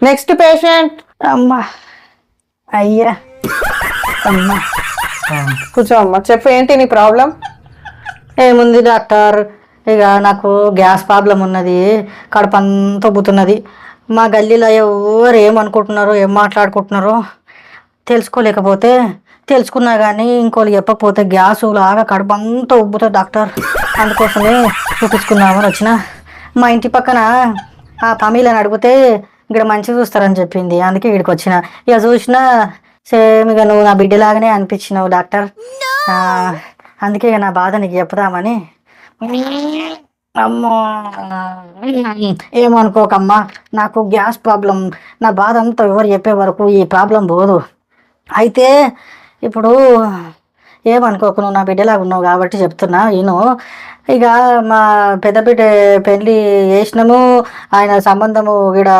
Next patient. అమ్మా అయ్యా అమ్మా కూర్చో అమ్మా. చెప్పు ఏంటి నీ ప్రాబ్లం? ఏముంది డాక్టర్, ఇక నాకు గ్యాస్ ప్రాబ్లం ఉన్నది, కడుపు అంతా ఉబ్బుతున్నది. మా గల్లీలో ఎవరు ఏమనుకుంటున్నారో ఏం మాట్లాడుకుంటున్నారో తెలుసుకోలేకపోతే, తెలుసుకున్నా కానీ ఇంకోళ్ళు చెప్పకపోతే గ్యాసు లాగా కడుపు అంతా ఉబ్బుతుంది డాక్టర్. అందుకోసమే చూపించుకుందామని వచ్చిన. మా ఇంటి పక్కన ఆ పమీలని అడిగితే ఇక్కడ మంచిగా చూస్తారని చెప్పింది, అందుకే ఇక్కడికి వచ్చిన. ఇక చూసినా సేమ్ ఇక నువ్వు నా బిడ్డలాగానే అనిపించినావు డాక్టర్. అందుకే ఇక నా బాధ నీకు చెప్దామని. అమ్మో ఏమనుకోకమ్మా, నాకు గ్యాస్ ప్రాబ్లం, నా బాధ అంతా ఎవరు చెప్పే వరకు ఈ ప్రాబ్లం పోదు. అయితే ఇప్పుడు ఏమనుకోకు, నువ్వు నా బిడ్డలాగా ఉన్నావు కాబట్టి చెప్తున్నా నేను. ఇక మా పెద్ద బిడ్డ పెళ్ళి చేసినాము, ఆయన సంబంధము ఇక్కడ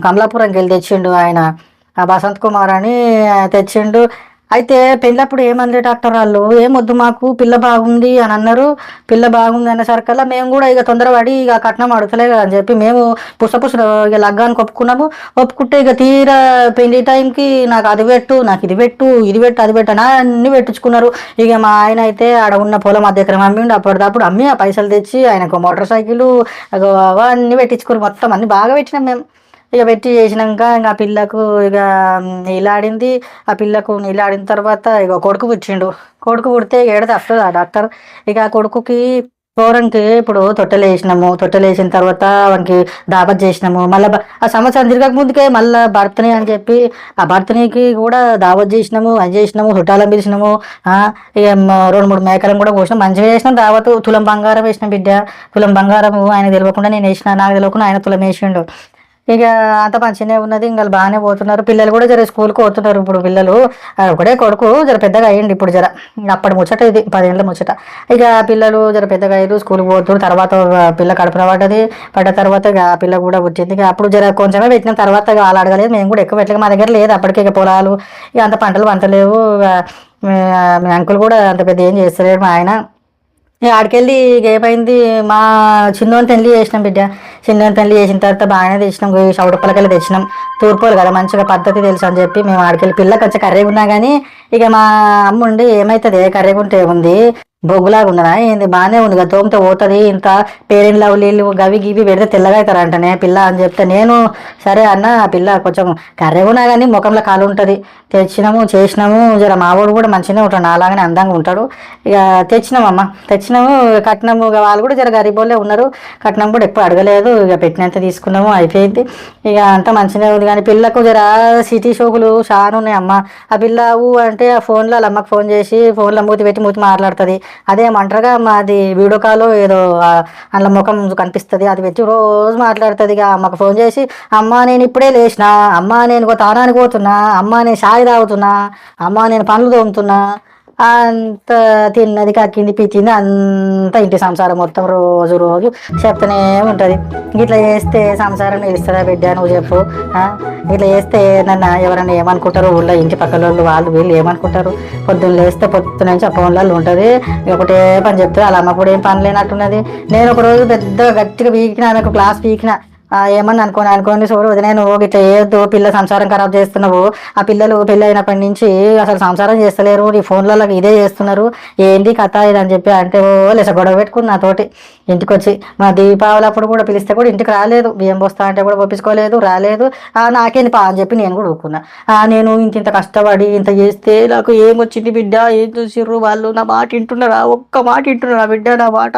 కమలాపురంకి వెళ్ళి తెచ్చిండు ఆయన, బసంత్ కుమార్ అని తెచ్చిండు. అయితే పెళ్ళప్పుడు ఏమనలే డాక్టర్ వాళ్ళు, ఏమొద్దు మాకు పిల్ల బాగుంది అని అన్నారు. పిల్ల బాగుంది అనేసరికల్లా మేము కూడా ఇక తొందరపడి ఇక కట్నం అడుగుతలే కదా అని చెప్పి మేము పుసపుస ఇక లగ్గానికి ఒప్పుకున్నాము. ఒప్పుకుంటే ఇక తీరా పెళ్లి టైంకి నాకు అది పెట్టు, నాకు ఇది పెట్టు, ఇది పెట్టు, అది పెట్టు అని అన్నీ పెట్టించుకున్నారు. ఇక మా ఆయన అయితే ఆడ ఉన్న పొలం అద్దెకరం అమ్మిండు, అప్పటిదప్పుడు అమ్మి ఆ పైసలు తెచ్చి ఆయనకు మోటార్ సైకిల్ అవన్నీ పెట్టించుకుని మొత్తం అన్ని బాగా పెట్టినాం మేము. ఇక పెట్టి చేసినాక ఇంకా ఆ పిల్లకు ఇక నీళ్ళాడింది. ఆ పిల్లకు నీళ్ళాడిన తర్వాత ఇక కొడుకు పుట్టిండు. కొడుకు పుడితే ఏడాది వస్తుంది ఆ డాక్టర్. ఇక ఆ కొడుకుకి పౌరంకి ఇప్పుడు తొట్టెలు వేసినాము. తొట్టెలు వేసిన తర్వాత వానికి దావత్ చేసినాము. మళ్ళీ ఆ సంవత్సరం తిరగక ముందుకే మళ్ళీ బర్త్డే అని చెప్పి ఆ బర్త్డేకి కూడా దావత్ చేసినాము, అది చేసినాము, చుట్టాలను పిలిచినాము. ఇక 2-3 మేకలను కూడా పోసినాం, మంచిగా చేసినాం దావత్. తులం బంగారం వేసినాం బిడ్డ, తులం బంగారం. ఆయన తెలియకుండా నేను వేసిన, నాకు తెలియకుండా ఆయన తులం వేసిండు. ఇక అంత మంచిగానే ఉన్నది, ఇంకా బాగానే పోతున్నారు. పిల్లలు కూడా జర స్కూల్కి పోతున్నారు ఇప్పుడు పిల్లలు. ఒకడే కొడుకు జర పెద్దగా అయ్యింది ఇప్పుడు, జర అప్పటి ముచ్చట ఇది 10 ఏళ్ళ ముచ్చట. ఇక పిల్లలు జర పెద్దగా అయ్యారు, స్కూల్కి పోతున్నారు. తర్వాత పిల్ల కడుపున పడ్డ తర్వాత ఇక ఆ పిల్ల కూడా వచ్చింది. ఇక అప్పుడు జర కొంచెమే పెట్టిన తర్వాత వాళ్ళు అడగలేదు, మేము కూడా ఎక్కువ పెట్టలేదు, మా దగ్గర లేదు అప్పటికే. ఇక పొలాలు ఇక అంత పంటలు పంటలేవు. మీ అంకుల్ కూడా అంత పెద్ద ఏం చేస్తలేడు మా ఆయన. ఆడికెళ్ళి ఏమైంది, మా చిన్నోని పెళ్లి చేసినాం బిడ్డ. చిన్నోని పెళ్లి చేసిన తర్వాత బాగానే తెచ్చినాం, చౌడపలకెళ్ళి తెచ్చినాం. తూర్పులు కదా మంచిగా పద్ధతి తెలుసు అని చెప్పి మేము ఆడికెళ్ళి. పిల్ల కొంచెం కర్రీగా ఉన్నా కానీ ఇక మా అమ్మ ఉండి ఏమవుతుంది కర్రీగా ఉంటే ఉంది, బొగ్గులాగా ఉన్నదా ఏంది, బాగానే ఉంది కదా, తోమితే పోతుంది, ఇంత పేరెంట్ నీళ్ళు గవి గివి పెడితే తెల్లగా అవుతారంటనే పిల్ల అని చెప్తే నేను సరే అన్న. పిల్ల కొంచెం కర్రీగా ఉన్నా కానీ ముఖంలో కాలు ఉంటుంది. తెచ్చినాము చేసినాము. జర మావాడు కూడా మంచిగానే ఉంటాడు, అలాగనే అందంగా ఉంటాడు. ఇక తెచ్చినామమ్మ, తెచ్చినాము. కట్నము వాళ్ళు కూడా జర గరీబోళ్ళే ఉన్నారు, కట్నం కూడా ఎక్కువ అడగలేదు. ఇక పెట్టినంత తీసుకున్నాము, అయిపోయింది. ఇక అంతా మంచిగానే ఉంది. కానీ పిల్లకు జర సిటీ షోకులు చాలా ఉన్నాయి అమ్మ. ఆ పిల్ల అంటే ఆ ఫోన్లో వాళ్ళ అమ్మకి ఫోన్ చేసి ఫోన్లో మూతి పెట్టి మూతి మాట్లాడుతుంది. అదేమంటారుగా మాది వీడియో కాల్ ఏదో అందులో ముఖం కనిపిస్తుంది, అది పెట్టి రోజు మాట్లాడుతుంది. ఇక అమ్మకు ఫోన్ చేసి అమ్మ నేను ఇప్పుడే లేచిన, అమ్మ నేను తానానికి పోతున్నా, అమ్మ నేను షాయి తాగుతున్నా, అమ్మ నేను పనులు తోముతున్నా, అంత తిన్నది కక్కింది పిచ్చింది అంతా ఇంటి సంసారం మొత్తం రోజు రోజు చెప్తూనే ఉంటుంది. ఇట్లా చేస్తే సంసారం నిలుస్తుందా బిడ్డ నువ్వు చెప్పు? ఇట్లా చేస్తే నన్ను ఎవరైనా ఏమనుకుంటారు, ఊళ్ళో ఇంటి పక్కల వాళ్ళు వీళ్ళు ఏమనుకుంటారు? పొద్దున్న లేస్తే పొద్దున్న నుంచి ఆ ఫోన్లలో ఉంటుంది, ఒకటే పని చెప్తే వాళ్ళ అమ్మ కూడా ఏం పని లేనట్టున్నది. నేను ఒకరోజు పెద్దగా గట్టిగా పీకిన, ఆమెకు క్లాస్ పీకిన. ఏమని అనుకోని చూడు వదిన, నువ్వు ఇట్లా ఏదో పిల్ల సంసారం ఖరాబ్ చేస్తున్నావు. ఆ పిల్లలు పెళ్ళి అయినప్పటి నుంచి అసలు సంసారం చేస్తలేరు, నీ ఫోన్లలో ఇదే చేస్తున్నారు, ఏంటి కథ ఇది అని చెప్పి అంటే లేస గొడవ పెట్టుకుంది నాతోటి. ఇంటికి వచ్చి మా దీపావళప్పుడు కూడా పిలిస్తే కూడా ఇంటికి రాలేదు, బియ్యం పోస్తా అంటే కూడా పంపించుకోలేదు, రాలేదు. నాకేంది పా అని చెప్పి నేను కూడా ఊరుకున్నా. నేను ఇంత కష్టపడి ఇంత చేస్తే నాకు ఏమొచ్చింది బిడ్డ, ఏం చూసిర్రు వాళ్ళు? నా మాట వింటున్నారా? ఒక్క మాట వింటున్నారా బిడ్డ? నా మాట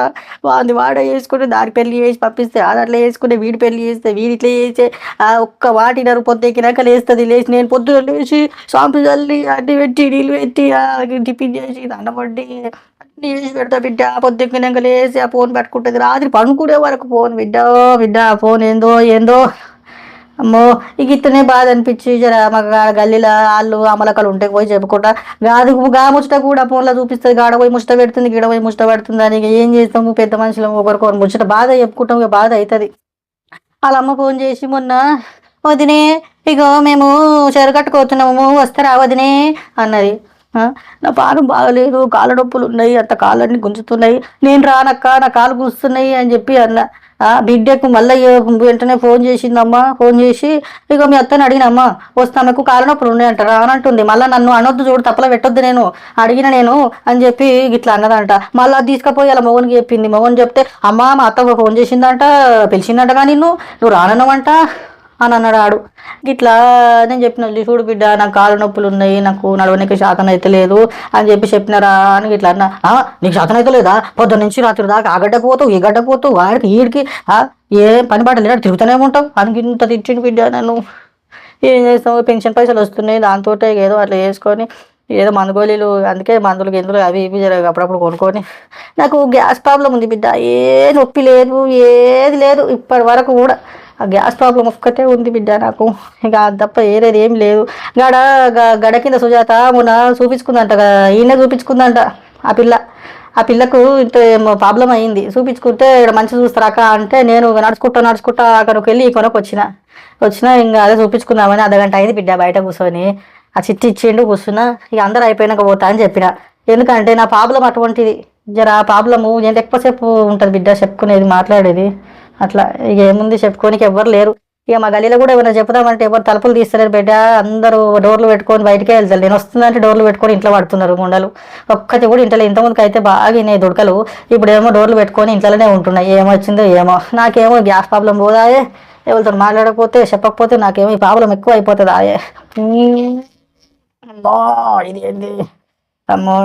వాడే చేసుకుని దాని పెళ్లి చేసి పంపిస్తే అది అట్లా చేసుకుని, వీడి పెళ్లి చేస్తే వీడి ఇట్లా చేసే ఒక్క వాటినారు. పొద్దుకినాక లేస్తుంది, లేచి నేను పొద్దున లేచి సాంపు చల్లి అడ్డి పెట్టి నీళ్ళు పెట్టి టిఫిన్ చేసి దండపడ్డి అన్నీ చేసి పెడతా బిడ్డ. పొద్దుకినాక లేచి ఆ ఫోన్ పెట్టుకుంటుంది, రాత్రి పనుకునే వరకు ఫోన్ బిడ్డ బిడ్డ ఫోన్ ఏందో అమ్మో. ఇక ఇట్లనే బాధ అనిపించి జర మాకు గల్లీలో వాళ్ళు అమలకలు ఉంటే పోయి చెప్పుకుంటా గా ముచ్చట కూడా ఫోన్లో చూపిస్తుంది, గాడ పోయి ముచ్చట పెడుతుంది, గిడ పోయి ముచ్చట పెడుతుంది అని. ఇక ఏం చేస్తాము, పెద్ద మనుషులు ఒకరికొకరు ముచ్చట బాధ చెప్పుకుంటాం, ఇక బాధ అవుతుంది. వాళ్ళ అమ్మ ఫోన్ చేసి మొన్న వదినే ఇగో మేము చెరగట్టుకోతున్నాము వస్తారా వదినే అన్నది. నా పానం బాగలేదు, కాళ్ళ నొప్పులు ఉన్నాయి, అంత కాళ్ళన్నీ గుంజుతున్నాయి, నేను రానక్క నా కాళ్ళు కూస్తున్నాయి అని చెప్పి అన్న. బిడ్డకు మళ్ళీ వెంటనే ఫోన్ చేసిందమ్మా. ఫోన్ చేసి ఇక మీ అత్తని అడిగినమ్మా, వస్తే ఆమెకు కాళ్ళ నొప్పులు ఉన్నాయంటారా అని అంటుంది. మళ్ళీ నన్ను అనొద్దు చూడు, తప్పలా పెట్టొద్దు నేను అడిగిన నేను అని చెప్పి ఇట్లా అన్నదంట. మళ్ళీ అది తీసుకుపోయి అలా మగనికి చెప్పింది. మగని చెప్తే అమ్మ మా అత్త ఫోన్ చేసిందంట, పిలిచిందంటగా నువ్వు రానన్నవంట అని అన్నాడు ఆడు. ఇట్లా నేను చెప్పిన, చూడు బిడ్డ నాకు కాళ్ళ నొప్పులు ఉన్నాయి, నాకు నడవనికి శాతం అయితే లేదు అని చెప్పినారా అని ఇట్లా అన్నా. నీకు శాతం అయితే లేదా? పొద్దున్న నుంచి రాత్రి దాకా ఆ గడ్డకు పోతావు, ఈ గడ్డకు పోతావు, వాడికి ఈడికి ఏం పని బాట లేదా, తిరుగుతూనే ఉంటావు అని ఇంత తిట్టిండు బిడ్డ నన్ను. ఏం చేస్తావు, పెన్షన్ పైసలు వస్తున్నాయి, దాంతో ఏదో అట్లా చేసుకొని ఏదో మందు గోళీలు, అందుకే మందులు గిందులు అవి ఇవి జరగదు అప్పుడప్పుడు కొనుక్కొని. నాకు గ్యాస్ ప్రాబ్లం ఉంది బిడ్డ, ఏ నొప్పి లేదు, ఏది లేదు ఇప్పటి వరకు కూడా. ఆ గ్యాస్ ప్రాబ్లం ఒక్కటే ఉంది బిడ్డ నాకు, ఇక తప్ప ఏరేది ఏం లేదు. గడ కింద సుజాత మొన్న చూపించుకుందంట, ఈయన చూపించుకుందంట ఆ పిల్లకు ఇంత ప్రాబ్లం అయింది. చూపించుకుంటే ఇక్కడ మంచి చూస్తారాక అంటే నేను నడుచుకుంటా అక్కడికి వెళ్ళి వచ్చిన ఇంకా అదే చూపించుకుందామని అర్ధగంట అయింది బిడ్డ బయట కూర్చొని. ఆ చిట్టి ఇచ్చిండు కూర్చున్నా. ఇక అందరూ అయిపోయినాక పోతా అని చెప్పిన. ఎందుకంటే నా ప్రాబ్లం అటువంటిది, జర ఆ ప్రాబ్లము నేను ఎక్కువసేపు ఉంటుంది బిడ్డ చెప్పుకునేది, మాట్లాడేది అట్లా. ఇక ఏముంది చెప్పుకోనికి ఎవ్వరు లేరు. ఇక మా గలీలో కూడా ఏమైనా చెప్దామంటే ఎవరు తలుపులు తీస్తలేరు బిడ్డ, అందరూ డోర్లు పెట్టుకొని బయటకే వెళ్తారు. నేను వస్తుందంటే డోర్లు పెట్టుకొని ఇంట్లో పడుతున్నారు ముండలు. ఒక్కటి కూడా ఇంట్లో ఇంతకుముందుకు అయితే బాగా ఇనాయి దుడకలు, ఇప్పుడు ఏమో డోర్లు పెట్టుకొని ఇంట్లోనే ఉంటున్నాయి. ఏమొచ్చిందో ఏమో, నాకేమో గ్యాస్ ప్రాబ్లం పోదాయే, ఎవరితో మాట్లాడకపోతే చెప్పకపోతే నాకేమో ఈ ప్రాబ్లం ఎక్కువ అయిపోతుంది ఆయే. అమ్మో ఇది ఏంది అమ్మో,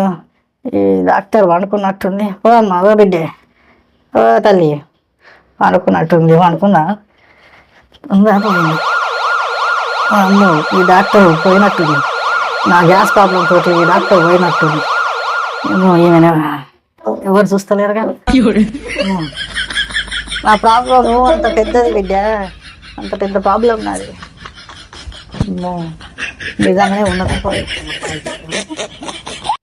ఈ డాక్టర్ వండుకున్నట్టుంది. ఓ అమ్మ ఓ బిడ్డే, ఓ తల్లి వండుకున్నట్టుంది. వండుకున్నా అమ్మో, ఈ డాక్టర్ పోయినట్టుంది. నా గ్యాస్ ప్రాబ్లం తోటి ఈ డాక్టర్ పోయినట్టుంది. ఏమైనా ఎవరు చూస్తలేరు కానీ నా ప్రాబ్లం అంత పెద్దది బిడ్డ, అంత పెద్ద ప్రాబ్లం నాది. నిజంగానే ఉన్నది.